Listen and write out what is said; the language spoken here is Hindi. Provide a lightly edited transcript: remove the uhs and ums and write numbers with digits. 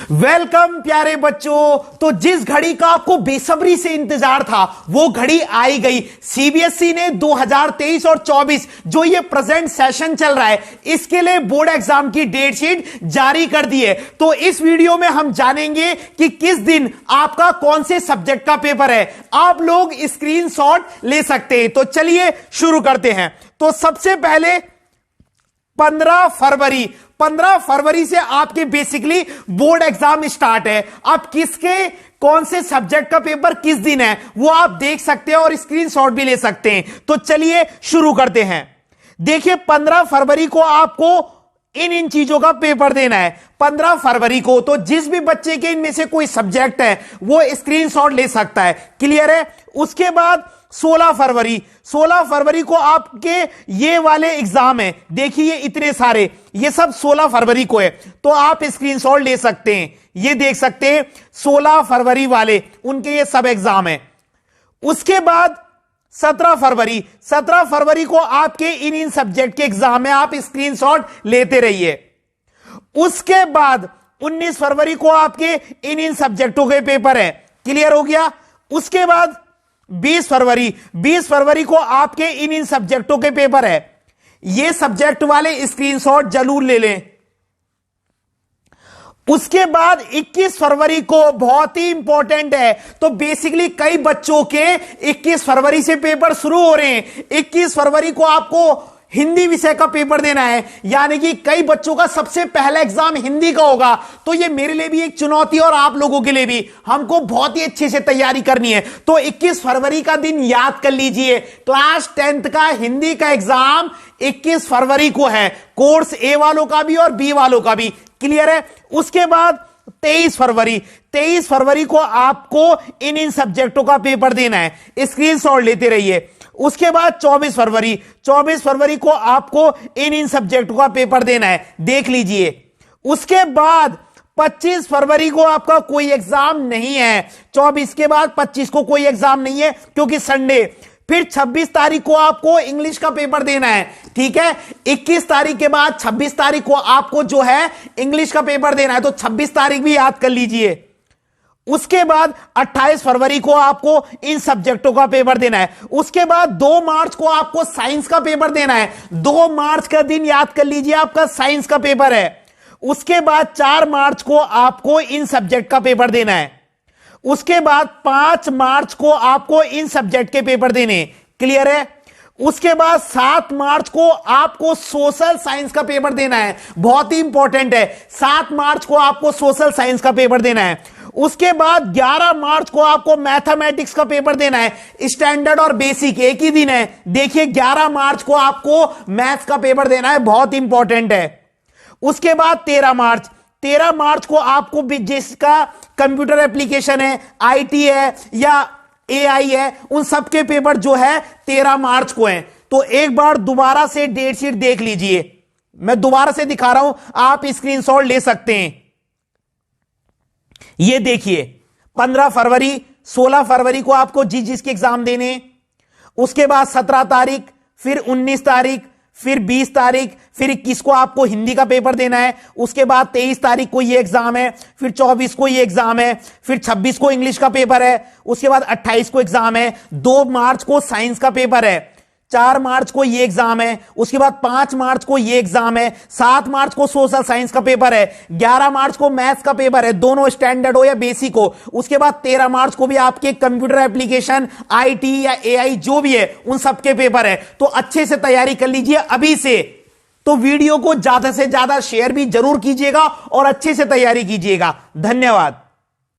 वेलकम प्यारे बच्चों। तो जिस घड़ी का आपको बेसब्री से इंतजार था वो घड़ी आई गई। सीबीएसई ने 2023 और 24 जो ये प्रेजेंट सेशन चल रहा है इसके लिए बोर्ड एग्जाम की डेट शीट जारी कर दी है। तो इस वीडियो में हम जानेंगे कि किस दिन आपका कौन से सब्जेक्ट का पेपर है। आप लोग स्क्रीनशॉट ले सकते हैं। तो चलिए शुरू करते हैं। तो सबसे पहले 15 फरवरी से आपके बेसिकली बोर्ड एग्जाम स्टार्ट है। अब किसके कौन से सब्जेक्ट का पेपर किस दिन है वो आप देख सकते हैं और स्क्रीनशॉट भी ले सकते हैं। तो चलिए शुरू करते हैं। देखिए 15 फरवरी को आपको इन चीजों का पेपर देना है। 15 फरवरी को तो जिस भी बच्चे के इनमें से कोई सब्जेक्ट है वो स्क्रीनशॉट ले सकता है। क्लियर है। उसके बाद 16 फरवरी को आपके ये वाले एग्जाम है। देखिए इतने सारे, ये सब 16 फरवरी को है तो आप स्क्रीनशॉट ले सकते हैं। ये देख सकते हैं 16 फरवरी वाले उनके ये सब एग्जाम है। उसके बाद 17 फरवरी को आपके इन सब्जेक्ट के एग्जाम है। आप स्क्रीनशॉट लेते रहिए। उसके बाद 19 फरवरी को आपके इन सब्जेक्टों के पेपर है। क्लियर हो गया। उसके बाद 20 फरवरी को आपके इन सब्जेक्टों के पेपर है। ये सब्जेक्ट वाले स्क्रीनशॉट जरूर ले लें। उसके बाद 21 फरवरी को बहुत ही इंपॉर्टेंट है। तो बेसिकली कई बच्चों के 21 फरवरी से पेपर शुरू हो रहे हैं। 21 फरवरी को आपको हिंदी विषय का पेपर देना है, यानी कि कई बच्चों का सबसे पहला एग्जाम हिंदी का होगा। तो ये मेरे लिए भी एक चुनौती और आप लोगों के लिए भी, हमको बहुत ही अच्छे से तैयारी करनी है। तो 21 फरवरी का दिन याद कर लीजिए। क्लास 10th का हिंदी का एग्जाम 21 फरवरी को है। कोर्स ए वालों का भी और बी वालों का भी। क्लियर है। उसके बाद 23 फरवरी को आपको इन सब्जेक्टों का पेपर देना है। स्क्रीनशॉट लेते रहिए। उसके बाद 24 फरवरी को आपको इन सब्जेक्टों का पेपर देना है। देख लीजिए। उसके बाद 25 फरवरी को आपका कोई एग्जाम नहीं है। 24 के बाद 25 को कोई एग्जाम नहीं है क्योंकि संडे। फिर 26 तारीख को आपको इंग्लिश का पेपर देना है। ठीक है। 21 तारीख के बाद 26 तारीख को आपको जो है इंग्लिश का पेपर देना है। तो 26 तारीख भी याद कर लीजिए। उसके बाद 28 फरवरी को आपको इन सब्जेक्टों का पेपर देना है। उसके बाद 2 मार्च को आपको साइंस का पेपर देना है। 2 मार्च का दिन याद कर लीजिए, आपका साइंस का पेपर है। उसके बाद 4 मार्च को आपको इन सब्जेक्ट का पेपर देना है। उसके बाद 5 मार्च को आपको इन सब्जेक्ट के पेपर देने। क्लियर है। उसके बाद 7 मार्च को आपको सोशल साइंस का पेपर देना है। बहुत ही इंपॉर्टेंट है। 7 मार्च को आपको सोशल साइंस का पेपर देना है। उसके बाद 11 मार्च को आपको मैथमेटिक्स का पेपर देना है। स्टैंडर्ड और बेसिक एक ही दिन है। देखिए 11 मार्च को आपको मैथ्स का पेपर देना है। बहुत इंपॉर्टेंट है। उसके बाद 13 मार्च को आपको जिसका कंप्यूटर एप्लीकेशन है, आईटी है या एआई है, उन सबके पेपर जो है 13 मार्च को है। तो एक बार दोबारा से डेट शीट देख लीजिए। मैं दोबारा से दिखा रहा हूं, आप स्क्रीनशॉट ले सकते हैं। ये देखिए 15 फरवरी 16 फरवरी को आपको जिसके एग्जाम देने। उसके बाद 17 तारीख, फिर 19 तारीख, फिर 20 तारीख, फिर 21 को आपको हिंदी का पेपर देना है। उसके बाद 23 तारीख को ये एग्जाम है। फिर 24 को ये एग्जाम है। फिर 26 को इंग्लिश का पेपर है। उसके बाद 28 को एग्जाम है। 2 मार्च को साइंस का पेपर है। 4 मार्च को ये एग्जाम है। उसके बाद 5 मार्च को ये एग्जाम है। 7 मार्च को सोशल साइंस का पेपर है। 11 मार्च को मैथ्स का पेपर है, दोनों स्टैंडर्ड हो या बेसिक हो। उसके बाद 13 मार्च को भी आपके कंप्यूटर एप्लीकेशन, आईटी या एआई जो भी है उन सबके पेपर है। तो अच्छे से तैयारी कर लीजिए अभी से। तो वीडियो को ज्यादा से ज्यादा शेयर भी जरूर कीजिएगा और अच्छे से तैयारी कीजिएगा। धन्यवाद।